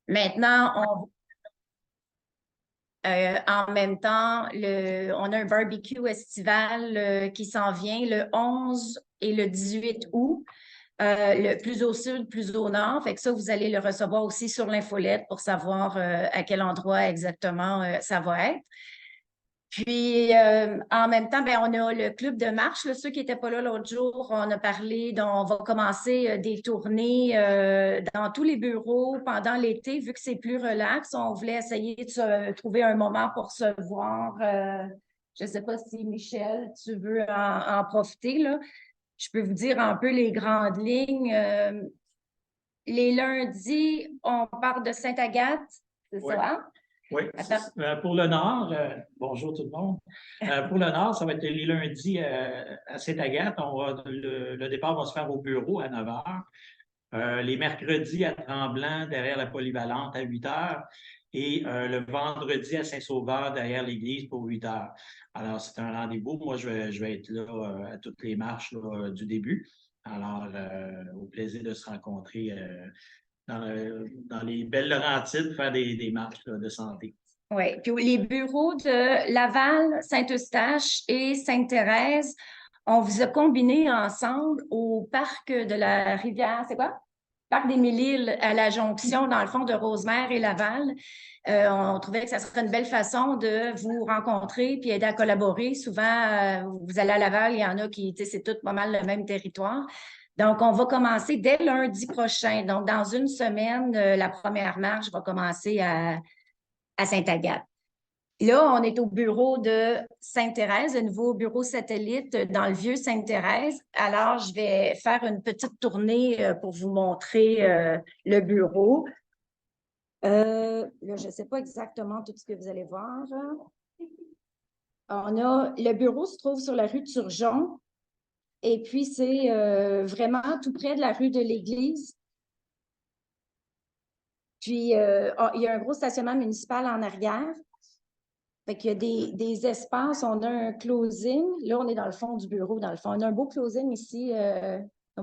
Maintenant, en même temps, on a un barbecue estival qui s'en vient le 11 et le 18 août. Le plus au sud, plus au nord. Fait que ça, vous allez le recevoir aussi sur l'infolette pour savoir à quel endroit exactement ça va être. Puis, en même temps, ben, on a le club de marche. Là, ceux qui n'étaient pas là l'autre jour, on a parlé, on va commencer des tournées dans tous les bureaux pendant l'été, vu que c'est plus relax. On voulait essayer de trouver un moment pour se voir. Je ne sais pas si, Michel, tu veux en profiter, là. Je peux vous dire un peu les grandes lignes. Les lundis, on part de Sainte-Agathe, c'est Oui. ça, hein? Oui. Pour le Nord, bonjour tout le monde. Pour le Nord, ça va être les lundis à Sainte-Agathe. Le départ va se faire au bureau à 9 h. Les mercredis à Tremblant, derrière la polyvalente, à 8 h. Et le vendredi à Saint-Sauveur, derrière l'église, pour 8 h. Alors, c'est un rendez-vous. Moi, je vais être là à toutes les marches là, du début. Alors, au plaisir de se rencontrer dans les belles Laurentides, faire des marches là, de santé. Oui, puis les bureaux de Laval, Saint-Eustache et Sainte-Thérèse, on vous a combinés ensemble au parc de la rivière, c'est quoi? Parc des Mille-Îles à la jonction, dans le fond, de Rosemère et Laval. On trouvait que ça serait une belle façon de vous rencontrer puis aider à collaborer. Souvent, vous allez à Laval, il y en a qui, tu sais, c'est tout pas mal le même territoire. Donc, on va commencer dès lundi prochain. Donc, dans une semaine, la première marche va commencer à Sainte-Agathe. Là, on est au bureau de Sainte-Thérèse, le nouveau bureau satellite dans le vieux Sainte-Thérèse. Alors, je vais faire une petite tournée pour vous montrer le bureau. Là, je ne sais pas exactement tout ce que vous allez voir. Le bureau se trouve sur la rue de Turgeon. Et puis, c'est vraiment tout près de la rue de l'Église. Puis, il y a un gros stationnement municipal en arrière. Fait qu'il y a des espaces, on a un closing. Là, on est dans le fond du bureau, dans le fond. On a un beau closing ici,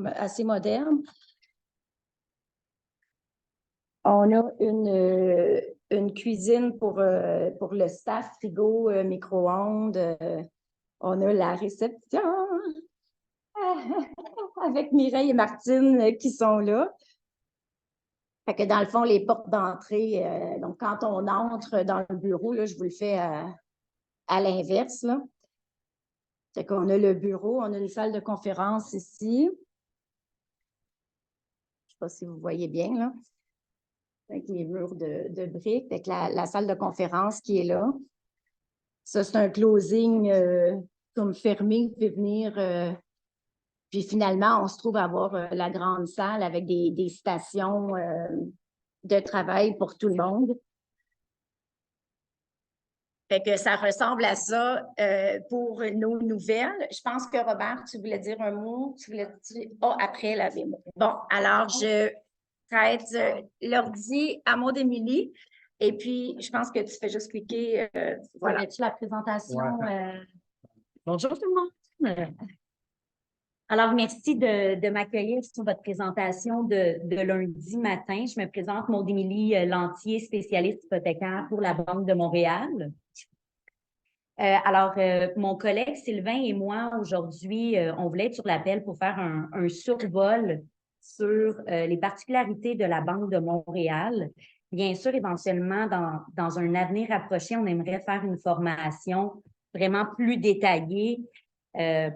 assez moderne. On a une cuisine pour le staff, frigo, micro-ondes. On a la réception avec Mireille et Martine qui sont là. Fait que dans le fond, les portes d'entrée, donc quand on entre dans le bureau, là, je vous le fais à l'inverse, là. Fait qu'on a le bureau, on a une salle de conférence ici. Je ne sais pas si vous voyez bien, là. Avec les murs de briques, avec la salle de conférence qui est là. Ça, c'est un closing comme fermé, vous pouvez venir. Puis finalement, on se trouve à avoir la grande salle avec des stations de travail pour tout le monde. Fait que ça ressemble à ça pour nos nouvelles. Je pense que Robert, tu voulais dire un mot. Tu voulais dire... Oh, après la démo. Bon, alors je prête l'ordi à Maud Émilie. Et puis, je pense que tu fais juste cliquer. Voilà. Tu la présentation? Ouais. Bonjour tout le monde. Alors, merci de m'accueillir sur votre présentation de lundi matin. Je me présente Maud Émilie Lantier, spécialiste hypothécaire pour la Banque de Montréal. Mon collègue Sylvain et moi, aujourd'hui, on voulait être sur l'appel pour faire un survol sur les particularités de la Banque de Montréal. Bien sûr, éventuellement, dans un avenir approché, on aimerait faire une formation vraiment plus détaillée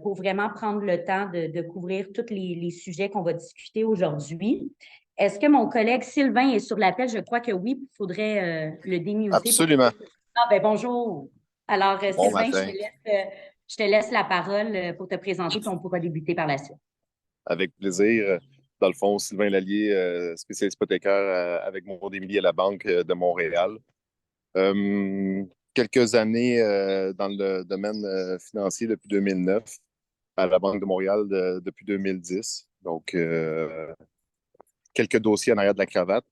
pour vraiment prendre le temps de couvrir tous les sujets qu'on va discuter aujourd'hui. Est-ce que mon collègue Sylvain est sur l'appel? Je crois que oui, il faudrait le démuter. Absolument. Ah, ben bonjour. Alors, Bon Sylvain, matin. je te laisse la parole pour te présenter, puis on pourra débuter par la suite. Avec plaisir. Dans le fond, Sylvain Lallier, spécialiste hypothécaire avec Maud Émilie à la Banque de Montréal. Quelques années dans le domaine financier depuis 2009, à la Banque de Montréal depuis 2010. Donc, quelques dossiers en arrière de la cravate,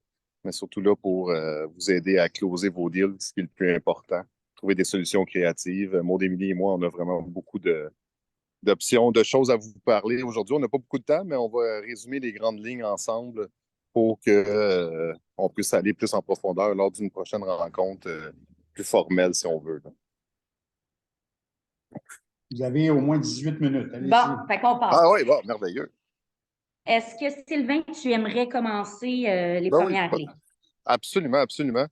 mais surtout là pour vous aider à closer vos deals, ce qui est le plus important. Trouver des solutions créatives. Maud Émilie et moi, on a vraiment beaucoup d'options, de choses à vous parler. Aujourd'hui, on n'a pas beaucoup de temps, mais on va résumer les grandes lignes ensemble pour que on puisse aller plus en profondeur lors d'une prochaine rencontre plus formelle, si on veut. Là. Vous avez au moins 18 minutes. Allez-y. Bon, fait qu'on passe. Ah oui, bon, merveilleux. Est-ce que, Sylvain, tu aimerais commencer les Ben oui, premières lignes? absolument, absolument.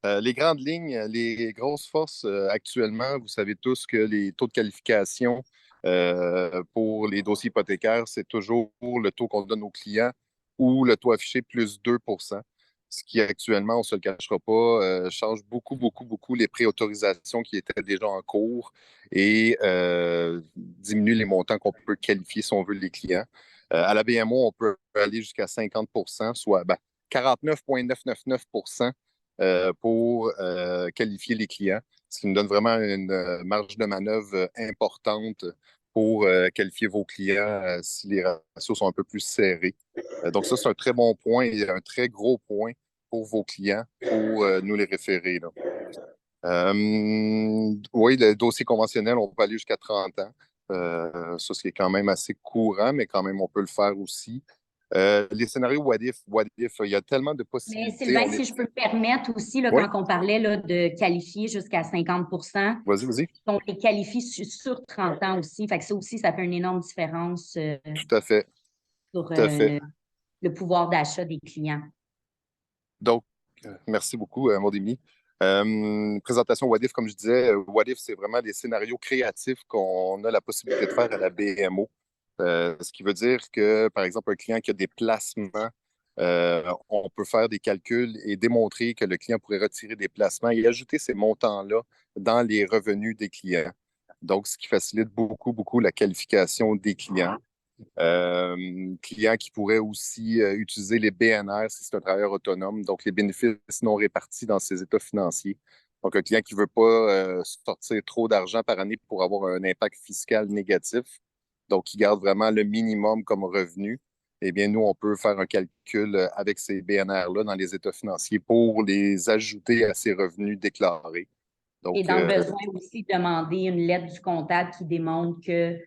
Les grandes lignes, les grosses forces actuellement, vous savez tous que les taux de qualification pour les dossiers hypothécaires, c'est toujours le taux qu'on donne aux clients ou le taux affiché plus 2 ce qui actuellement, on ne se le cachera pas, change beaucoup, beaucoup, beaucoup les préautorisations qui étaient déjà en cours et diminue les montants qu'on peut qualifier si on veut les clients. À la BMO, on peut aller jusqu'à 50 soit 49,999 pour qualifier les clients, ce qui nous donne vraiment une marge de manœuvre importante pour qualifier vos clients si les ratios sont un peu plus serrés. Donc ça, c'est un très bon point et un très gros point pour vos clients pour nous les référer. Là. Oui, le dossier conventionnel, on peut aller jusqu'à 30 ans. Ça, c'est quand même assez courant, mais quand même, on peut le faire aussi. Les scénarios what if, il y a tellement de Mais possibilités. Sylvain, si je peux me permettre aussi, là, Oui. quand on parlait là, de qualifier jusqu'à 50 Vas-y. on les qualifie sur 30 ans aussi. Fait que ça aussi, ça fait une énorme différence Tout à fait. sur Tout à fait. le pouvoir d'achat des clients. Donc, merci beaucoup, Maudémie. Présentation What If, comme je disais, What If, c'est vraiment des scénarios créatifs qu'on a la possibilité de faire à la BMO. Ce qui veut dire que, par exemple, un client qui a des placements, on peut faire des calculs et démontrer que le client pourrait retirer des placements et ajouter ces montants-là dans les revenus des clients. Donc, ce qui facilite beaucoup, beaucoup la qualification des clients. Client qui pourrait aussi utiliser les BNR si c'est un travailleur autonome, donc les bénéfices non répartis dans ses états financiers. Donc, un client qui ne veut pas sortir trop d'argent par année pour avoir un impact fiscal négatif, donc qui garde vraiment le minimum comme revenu, eh bien, nous, on peut faire un calcul avec ces BNR-là dans les états financiers pour les ajouter à ses revenus déclarés. Donc, Et dans le besoin aussi, demander une lettre du comptable qui démontre que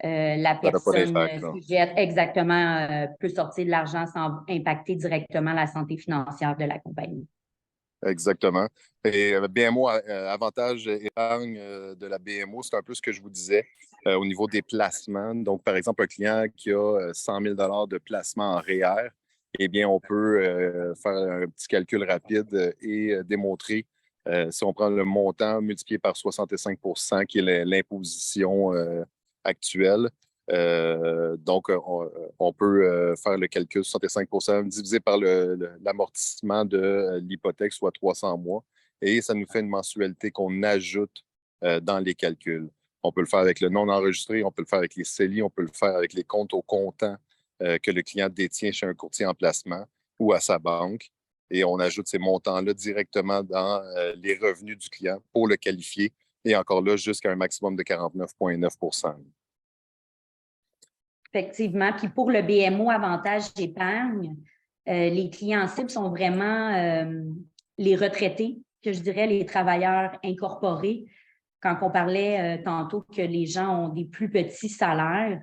la personne sujette exactement peut sortir de l'argent sans impacter directement la santé financière de la compagnie. Exactement. Et BMO, avantage épargne de la BMO, c'est un peu ce que je vous disais au niveau des placements. Donc, par exemple, un client qui a 100 000 de placement en REER, eh bien, on peut faire un petit calcul rapide et démontrer, si on prend le montant multiplié par 65 qui est l'imposition actuelle, donc, on peut faire le calcul 65 divisé par l'amortissement de l'hypothèque, soit 300 mois, et ça nous fait une mensualité qu'on ajoute dans les calculs. On peut le faire avec le non enregistré, on peut le faire avec les CELI, on peut le faire avec les comptes au comptant que le client détient chez un courtier en placement ou à sa banque. Et on ajoute ces montants-là directement dans les revenus du client pour le qualifier. Et encore là, jusqu'à un maximum de 49,9 Effectivement. Puis pour le BMO Avantage épargne, les clients cibles sont vraiment les retraités, que je dirais les travailleurs incorporés. Quand on parlait tantôt que les gens ont des plus petits salaires,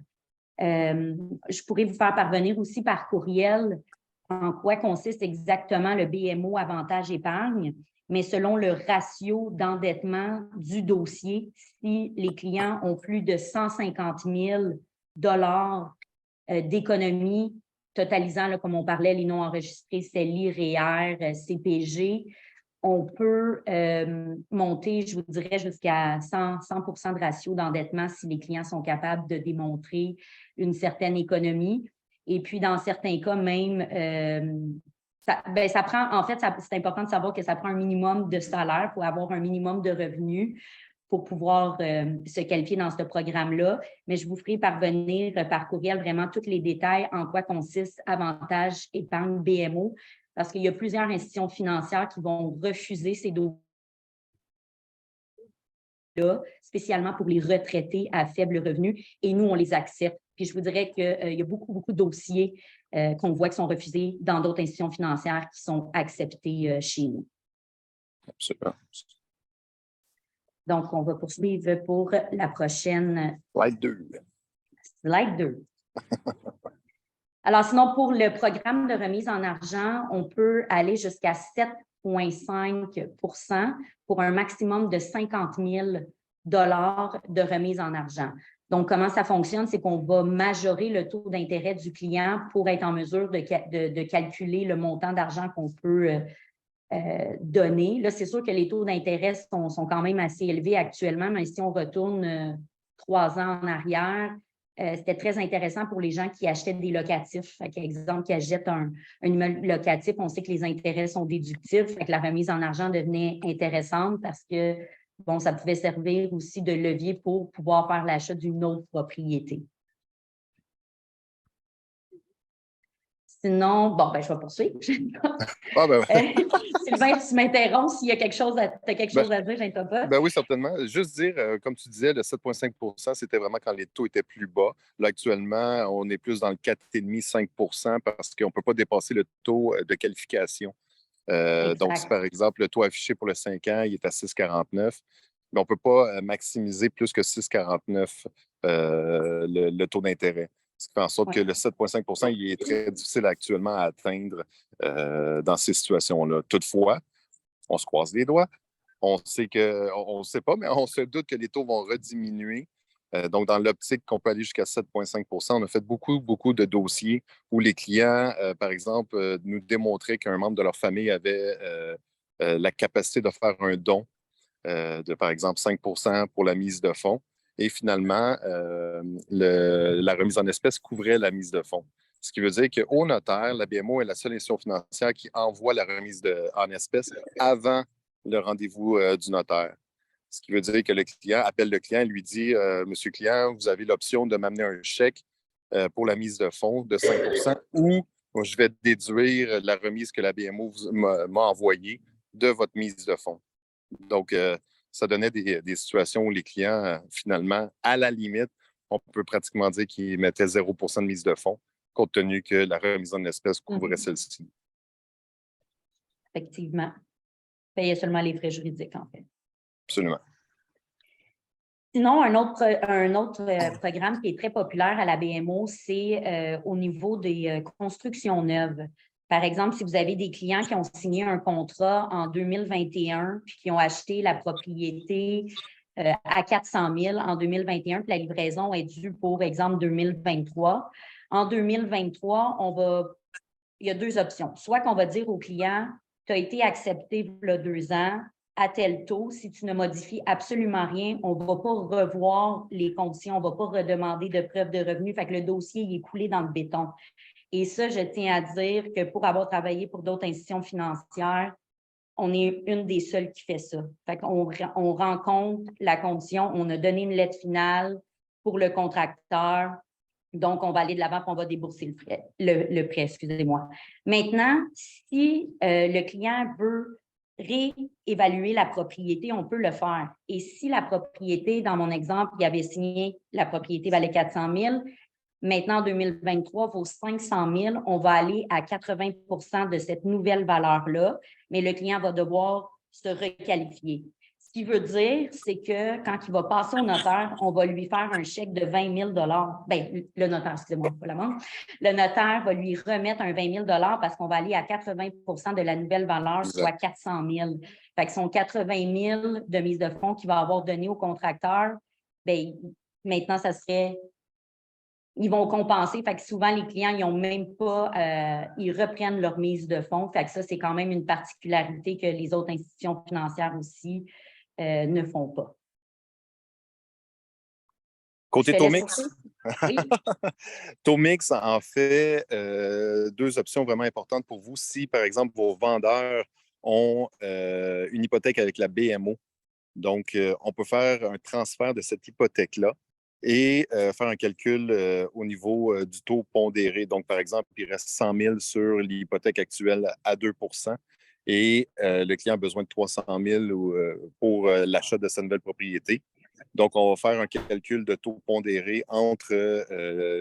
je pourrais vous faire parvenir aussi par courriel en quoi consiste exactement le BMO Avantage épargne, mais selon le ratio d'endettement du dossier, si les clients ont plus de 150 000 d'économie totalisant, là, comme on parlait, les non enregistrés, CELI, REER, CPG, on peut monter, je vous dirais, jusqu'à 100 de ratio d'endettement si les clients sont capables de démontrer une certaine économie. Et puis, dans certains cas, même, ça prend, en fait, c'est important de savoir que ça prend un minimum de salaire pour avoir un minimum de revenus pour pouvoir se qualifier dans ce programme-là. Mais je vous ferai parvenir par courriel vraiment tous les détails en quoi consiste Avantage épargne BMO, parce qu'il y a plusieurs institutions financières qui vont refuser ces dossiers-là, spécialement pour les retraités à faible revenu, et nous, on les accepte. Puis je vous dirais qu'il y a beaucoup, beaucoup de dossiers qu'on voit qui sont refusés dans d'autres institutions financières qui sont acceptés chez nous. Absolument. Donc, on va poursuivre pour la prochaine. Slide 2. Slide 2. Alors, sinon, pour le programme de remise en argent, on peut aller jusqu'à 7,5 pour un maximum de 50 000 de remise en argent. Donc, comment ça fonctionne? C'est qu'on va majorer le taux d'intérêt du client pour être en mesure de calculer le montant d'argent qu'on peut donner. Là, c'est sûr que les taux d'intérêt sont quand même assez élevés actuellement, mais si on retourne 3 ans en arrière, c'était très intéressant pour les gens qui achetaient des locatifs. Par exemple, qui achètent un immeuble locatif, on sait que les intérêts sont déductifs, fait que la remise en argent devenait intéressante parce que bon, ça pouvait servir aussi de levier pour pouvoir faire l'achat d'une autre propriété. Sinon, bon, ben, je vais poursuivre. Ah, ben, Sylvain, tu m'interromps s'il y a quelque chose à dire, je pas. Ben oui, certainement. Juste dire, comme tu disais, le 7,5 c'était vraiment quand les taux étaient plus bas. Là, actuellement, on est plus dans le 4,5-5 parce qu'on ne peut pas dépasser le taux de qualification. Donc, si par exemple, le taux affiché pour le 5 ans, il est à 6,49, mais on ne peut pas maximiser plus que 6,49 le taux d'intérêt. Ce qui fait en sorte que le 7,5 il est très difficile actuellement à atteindre dans ces situations-là. Toutefois, on se croise les doigts. On sait on ne sait pas, mais on se doute que les taux vont rediminuer. Donc, dans l'optique qu'on peut aller jusqu'à 7,5 on a fait beaucoup, beaucoup de dossiers où les clients, par exemple, nous démontraient qu'un membre de leur famille avait la capacité de faire un don de, par exemple, 5 pour la mise de fonds. Et finalement, la remise en espèces couvrait la mise de fonds. Ce qui veut dire qu'au notaire, la BMO est la seule institution financière qui envoie la remise en espèces avant le rendez-vous du notaire. Ce qui veut dire que le client appelle le client et lui dit Monsieur client, vous avez l'option de m'amener un chèque pour la mise de fonds de 5 ou je vais déduire la remise que la BMO m'a envoyée de votre mise de fonds. Donc, ça donnait des situations où les clients, finalement, à la limite, on peut pratiquement dire qu'ils mettaient 0 de mise de fonds, compte tenu que la remise en espèces couvrait celle-ci. Effectivement. Payait seulement les frais juridiques, en fait. Absolument. Sinon, un autre programme qui est très populaire à la BMO, c'est au niveau des constructions neuves. Par exemple, si vous avez des clients qui ont signé un contrat en 2021 puis qui ont acheté la propriété à 400 000 en 2021, puis la livraison est due pour exemple 2023. En 2023, il y a 2 options. Soit qu'on va dire au client, tu as été accepté il y a 2 ans, à tel taux, si tu ne modifies absolument rien, on ne va pas revoir les conditions, on ne va pas redemander de preuve de revenus. Fait que le dossier il est coulé dans le béton. Et ça, je tiens à dire que pour avoir travaillé pour d'autres institutions financières, on est une des seules qui fait ça. Fait qu'on rencontre la condition, on a donné une lettre finale pour le contracteur. Donc, on va aller de l'avant et on va débourser le prêt, excusez-moi. Maintenant, si le client veut réévaluer la propriété, on peut le faire. Et si la propriété, dans mon exemple, il avait signé, la propriété valait 400 000, maintenant, en 2023, vaut 500 000, on va aller à 80 de cette nouvelle valeur-là, mais le client va devoir se requalifier. Ce qui veut dire, c'est que quand il va passer au notaire, on va lui faire un chèque de 20 000 Bien, le notaire, excusez-moi, pas la banque. Le notaire va lui remettre un 20 000 parce qu'on va aller à 80 de la nouvelle valeur, soit 400 000. Fait que son 80 000 de mise de fonds qu'il va avoir donné au contracteur, bien, maintenant, ça serait... Ils vont compenser. Fait que souvent, les clients, ils n'ont même pas, ils reprennent leur mise de fonds. Fait que ça, c'est quand même une particularité que les autres institutions financières aussi ne font pas. Côté Tomix, oui. Tomix en fait 2 options vraiment importantes pour vous. Si, par exemple, vos vendeurs ont une hypothèque avec la BMO, donc on peut faire un transfert de cette hypothèque-là et faire un calcul au niveau du taux pondéré. Donc, par exemple, il reste 100 000 sur l'hypothèque actuelle à 2 et le client a besoin de 300 000 pour l'achat de sa nouvelle propriété. Donc, on va faire un calcul de taux pondéré entre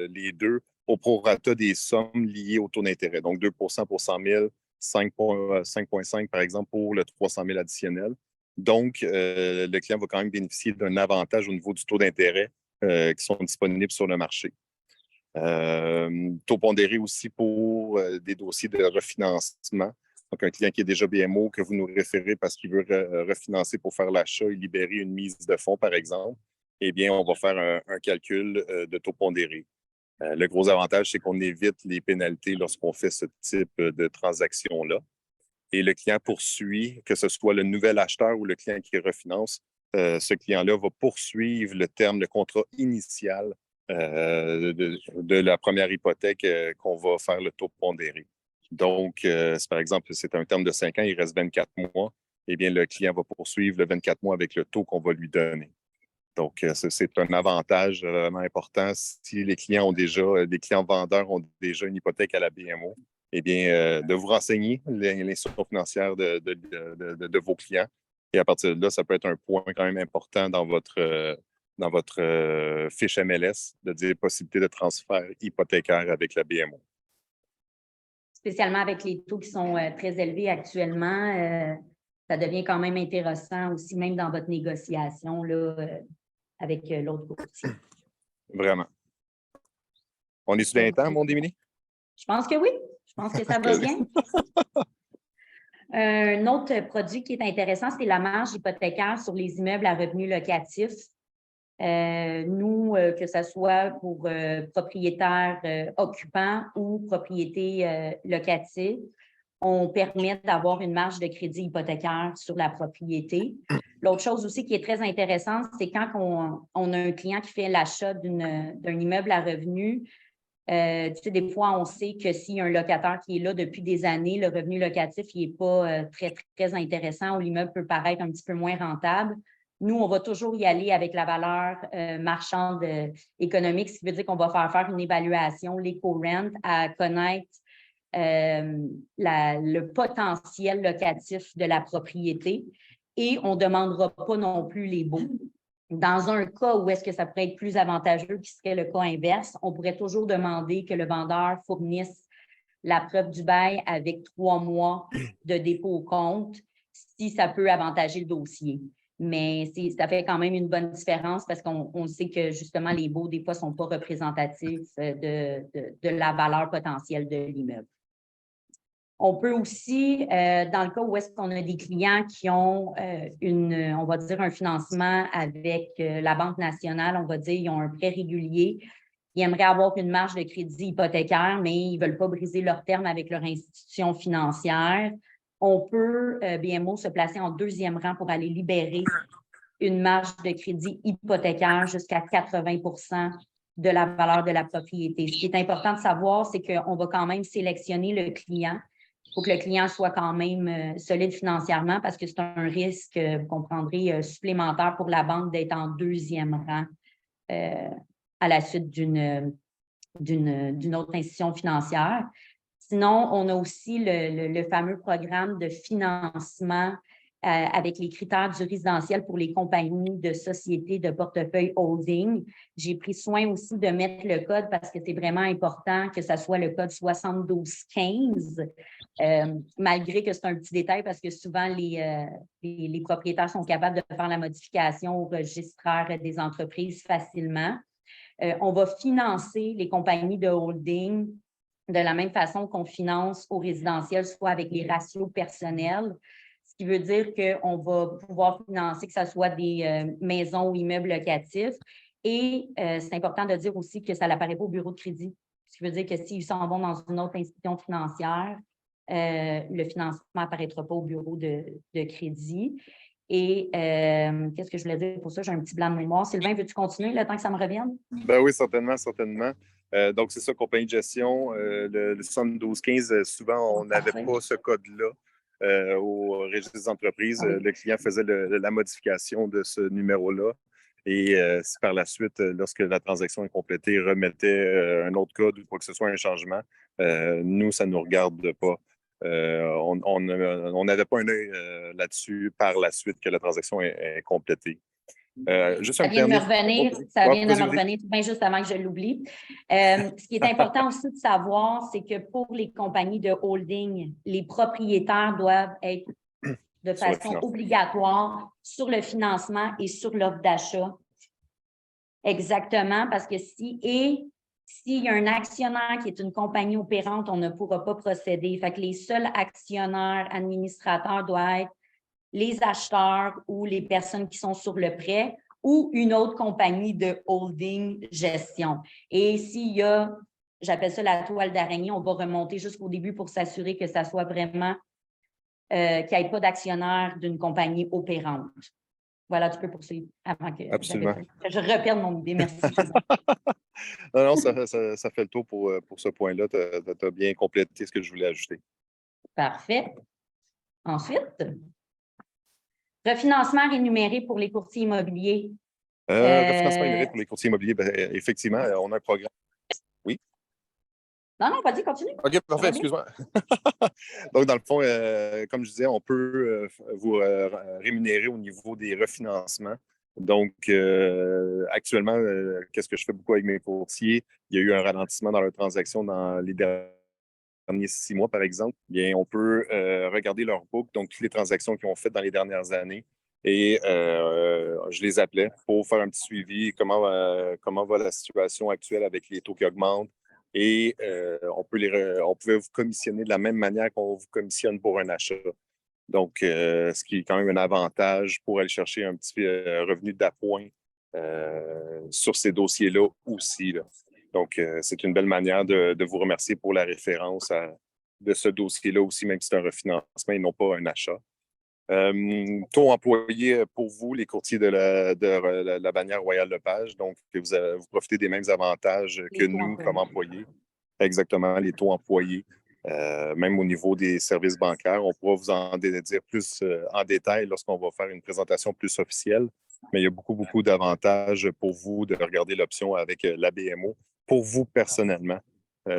les deux au prorata des sommes liées au taux d'intérêt. Donc, 2 pour 100 000, 5,5 par exemple pour le 300 000 additionnel. Donc, le client va quand même bénéficier d'un avantage au niveau du taux d'intérêt qui sont disponibles sur le marché. Taux pondéré aussi pour des dossiers de refinancement. Donc, un client qui est déjà BMO, que vous nous référez parce qu'il veut refinancer pour faire l'achat et libérer une mise de fonds, par exemple, eh bien, on va faire un calcul de taux pondéré. Le gros avantage, c'est qu'on évite les pénalités lorsqu'on fait ce type de transaction-là. Et le client poursuit, que ce soit le nouvel acheteur ou le client qui refinance, ce client-là va poursuivre le terme de contrat initial de la première hypothèque qu'on va faire le taux pondéré. Donc, par exemple, c'est un terme de 5 ans, il reste 24 mois, eh bien, le client va poursuivre le 24 mois avec le taux qu'on va lui donner. Donc, c'est un avantage vraiment important. Si les clients les clients vendeurs ont déjà une hypothèque à la BMO, eh bien, de vous renseigner l'institution financière de vos clients. Et à partir de là, ça peut être un point quand même important dans votre fiche MLS de dire possibilité de transfert hypothécaire avec la BMO. Spécialement avec les taux qui sont très élevés actuellement, ça devient quand même intéressant aussi, même dans votre négociation là, avec l'autre courtier. Vraiment. On est sur un temps, mon Démini? Je pense que oui. Je pense que ça va bien. Un autre produit qui est intéressant, c'est la marge hypothécaire sur les immeubles à revenus locatifs. Nous, que ce soit pour propriétaires occupants ou propriétés locatives, on permet d'avoir une marge de crédit hypothécaire sur la propriété. L'autre chose aussi qui est très intéressante, c'est quand on a un client qui fait l'achat d'un immeuble à revenus, tu sais, des fois, on sait que s'il y a un locataire qui est là depuis des années, le revenu locatif n'est pas très, très intéressant ou l'immeuble peut paraître un petit peu moins rentable. Nous, on va toujours y aller avec la valeur marchande économique, ce qui veut dire qu'on va faire une évaluation, l'éco-rent, à connaître le potentiel locatif de la propriété et on ne demandera pas non plus les baux. Dans un cas où est-ce que ça pourrait être plus avantageux, qui serait le cas inverse, on pourrait toujours demander que le vendeur fournisse la preuve du bail avec 3 mois de dépôt au compte si ça peut avantager le dossier. Mais ça fait quand même une bonne différence parce qu'on sait que justement les baux, des fois, ne sont pas représentatifs de la valeur potentielle de l'immeuble. On peut aussi, dans le cas où est-ce qu'on a des clients qui ont on va dire un financement avec la Banque nationale, on va dire, ils ont un prêt régulier, ils aimeraient avoir une marge de crédit hypothécaire, mais ils ne veulent pas briser leur terme avec leur institution financière. On peut, BMO, se placer en deuxième rang pour aller libérer une marge de crédit hypothécaire jusqu'à 80% de la valeur de la propriété. Ce qui est important de savoir, c'est qu'on va quand même sélectionner le client. Il faut que le client soit quand même solide financièrement parce que c'est un risque, vous comprendrez, supplémentaire pour la banque d'être en deuxième rang à la suite d'une autre institution financière. Sinon, on a aussi le fameux programme de financement avec les critères du résidentiel pour les compagnies de sociétés de portefeuille holding. J'ai pris soin aussi de mettre le code parce que c'est vraiment important que ça soit le code 7215, malgré que c'est un petit détail parce que souvent les propriétaires sont capables de faire la modification au registraire des entreprises facilement. On va financer les compagnies de holding de la même façon qu'on finance au résidentiel, soit avec les ratios personnels, ce qui veut dire qu'on va pouvoir financer que ce soit des maisons ou immeubles locatifs. Et c'est important de dire aussi que ça n'apparaît pas au bureau de crédit, ce qui veut dire que s'ils s'en vont dans une autre institution financière, le financement n'apparaîtra pas au bureau de crédit. Et qu'est-ce que je voulais dire pour ça? J'ai un petit blanc de mémoire. Sylvain, veux-tu continuer le temps que ça me revienne? Ben oui, certainement, certainement. Donc, c'est ça, compagnie de gestion. Le 7215, souvent, on n'avait pas ce code-là au registre des entreprises. Le client faisait la modification de ce numéro-là. Et si par la suite, lorsque la transaction est complétée, remettait un autre code ou quoi que ce soit, un changement, nous, ça ne nous regarde pas. On n'avait pas un œil là-dessus par la suite que la transaction est complétée. Ça vient de me revenir, bien juste avant que je l'oublie. Ce qui est important aussi de savoir, c'est que pour les compagnies de holding, les propriétaires doivent être de façon obligatoire sur le financement et sur l'offre d'achat. Exactement, parce que S'il y a un actionnaire qui est une compagnie opérante, on ne pourra pas procéder. Fait que les seuls actionnaires administrateurs doivent être les acheteurs ou les personnes qui sont sur le prêt ou une autre compagnie de holding gestion. Et s'il y a, j'appelle ça la toile d'araignée, on va remonter jusqu'au début pour s'assurer que ça soit vraiment, qu'il n'y ait pas d'actionnaire d'une compagnie opérante. Voilà, tu peux poursuivre avant que Absolument. je reperde mon idée. Merci. Non, ça fait le tour pour ce point-là. Tu as bien complété ce que je voulais ajouter. Parfait. Ensuite, refinancement rémunéré pour les courtiers immobiliers. Refinancement rémunéré pour les courtiers immobiliers, effectivement, on a un programme. Oui? Non, vas-y, continue. OK, parfait, excuse-moi. Donc, dans le fond, comme je disais, on peut vous rémunérer au niveau des refinancements. Donc, actuellement, qu'est-ce que je fais beaucoup avec mes courtiers? Il y a eu un ralentissement dans leurs transactions dans les derniers 6 mois, par exemple. Bien, on peut regarder leur book, donc toutes les transactions qu'ils ont faites dans les dernières années. Et je les appelais pour faire un petit suivi, comment va la situation actuelle avec les taux qui augmentent. Et on pouvait vous commissionner de la même manière qu'on vous commissionne pour un achat. Donc, ce qui est quand même un avantage pour aller chercher un petit revenu d'appoint sur ces dossiers-là aussi. Là. Donc, c'est une belle manière de vous remercier pour la référence de ce dossier-là aussi, même si c'est un refinancement et non pas un achat. Taux employé pour vous, les courtiers de la bannière Royal Lepage. Donc, vous profitez des mêmes avantages que nous comme employés. Exactement, les taux employés. Même au niveau des services bancaires, on pourra vous en dire plus en détail lorsqu'on va faire une présentation plus officielle. Mais il y a beaucoup d'avantages pour vous de regarder l'option avec la BMO. Pour vous personnellement,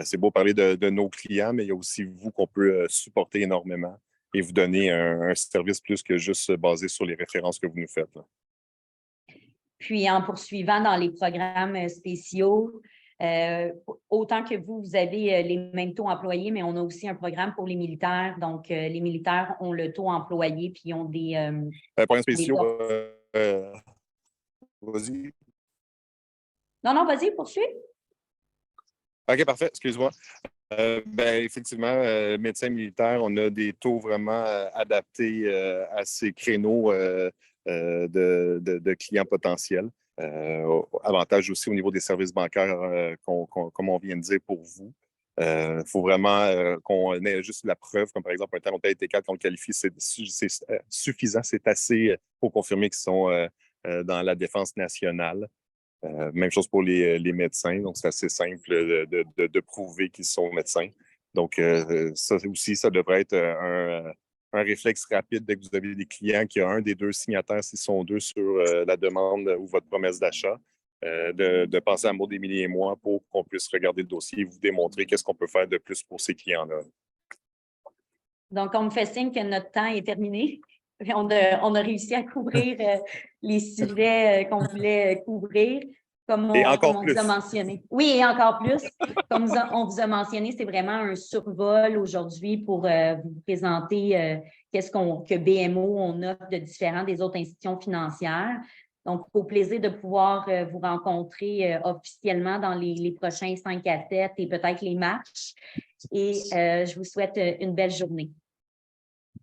c'est beau parler de nos clients, mais il y a aussi vous qu'on peut supporter énormément et vous donner un service plus que juste basé sur les références que vous nous faites. Là. Puis, en poursuivant dans les programmes spéciaux, autant que vous avez les mêmes taux employés, mais on a aussi un programme pour les militaires. Donc, les militaires ont le taux employé, puis ils ont des... programmes spéciaux, vas-y. Non, vas-y, poursuis. OK, parfait. Excuse-moi. Effectivement, médecins militaires, on a des taux vraiment adaptés à ces créneaux de clients potentiels. Avantage aussi au niveau des services bancaires, comme on vient de dire pour vous. Il faut vraiment qu'on ait juste la preuve, comme par exemple un talon de T4 qu'on le qualifie, c'est suffisant, c'est assez pour confirmer qu'ils sont dans la défense nationale. Même chose pour les médecins, donc c'est assez simple de prouver qu'ils sont médecins. Donc, ça aussi, ça devrait être un réflexe rapide dès que vous avez des clients qui ont un des deux signataires, s'ils sont deux sur la demande ou votre promesse d'achat, de passer à Maud, Émilie et moi pour qu'on puisse regarder le dossier et vous démontrer qu'est-ce qu'on peut faire de plus pour ces clients-là. Donc, on me fait signe que notre temps est terminé. On a réussi à couvrir les sujets qu'on voulait couvrir. Comme on vous a mentionné. Oui, et encore plus. Comme on vous a mentionné, c'est vraiment un survol aujourd'hui pour vous présenter que BMO on offre de différent des autres institutions financières. Donc, au plaisir de pouvoir vous rencontrer officiellement dans les prochains 5 à 7 et peut-être les matchs. Et je vous souhaite une belle journée.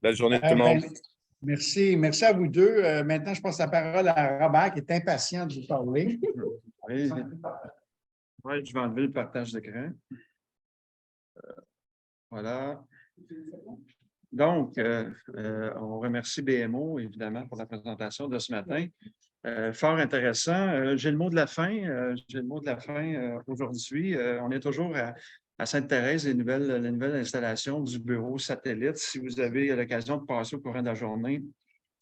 Belle journée tout le monde. Merci à vous deux. Maintenant, je passe la parole à Robert qui est impatient de vous parler. Oui, je vais enlever le partage d'écran. Voilà. Donc, on remercie BMO, évidemment, pour la présentation de ce matin. Fort intéressant. J'ai le mot de la fin. Aujourd'hui. On est toujours à Sainte-Thérèse, les nouvelles installations du bureau satellite. Si vous avez l'occasion de passer au courant de la journée,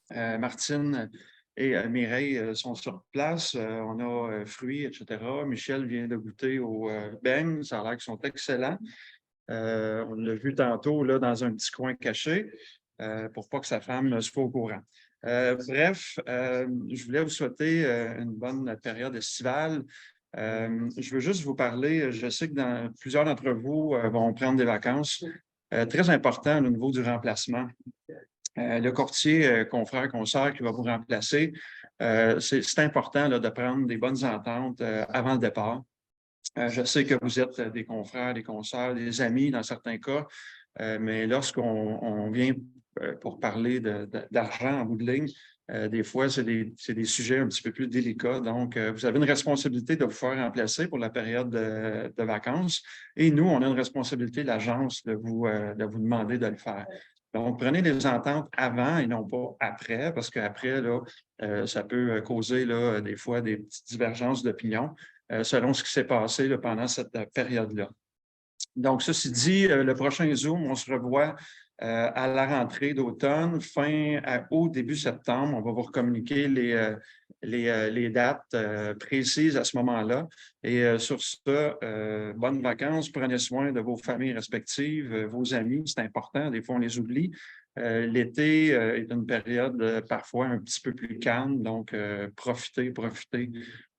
Martine et Mireille sont sur place. On a fruits, etc. Michel vient de goûter aux beignes. Ça a l'air qu'ils sont excellents. On l'a vu tantôt là, dans un petit coin caché pour pas que sa femme soit au courant. Je voulais vous souhaiter une bonne période estivale. Je veux juste vous parler, je sais que plusieurs d'entre vous vont prendre des vacances. Très important au niveau du remplacement. Le courtier, confrère, consoeur qui va vous remplacer, c'est important là, de prendre des bonnes ententes avant le départ. Je sais que vous êtes des confrères, des consoeurs, des amis dans certains cas, mais lorsqu'on vient pour parler d'argent en bout de ligne, des fois, c'est des sujets un petit peu plus délicats. Donc, vous avez une responsabilité de vous faire remplacer pour la période de vacances. Et nous, on a une responsabilité, l'agence, de vous demander de le faire. Donc, prenez des ententes avant et non pas après, parce qu'après, là, ça peut causer là, des fois des petites divergences d'opinion selon ce qui s'est passé là, pendant cette période-là. Donc, ceci dit, le prochain Zoom, on se revoit à la rentrée d'automne, fin août, début septembre. On va vous communiquer les dates précises à ce moment-là. Et sur ce, bonnes vacances, prenez soin de vos familles respectives, vos amis, c'est important, des fois on les oublie. L'été est une période parfois un petit peu plus calme, donc profitez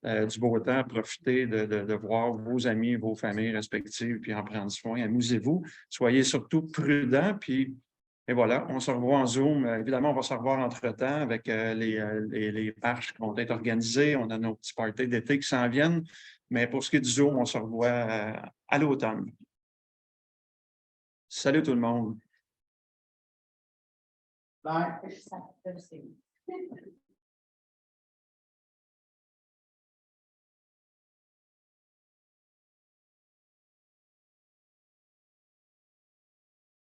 du beau temps, profitez de voir vos amis, vos familles respectives, puis en prendre soin. Amusez-vous. Soyez surtout prudents. Puis, et voilà, on se revoit en Zoom. Évidemment, on va se revoir entre-temps avec les marches qui vont être organisées. On a nos petits parties d'été qui s'en viennent. Mais pour ce qui est du Zoom, on se revoit à l'automne. Salut tout le monde. Bye.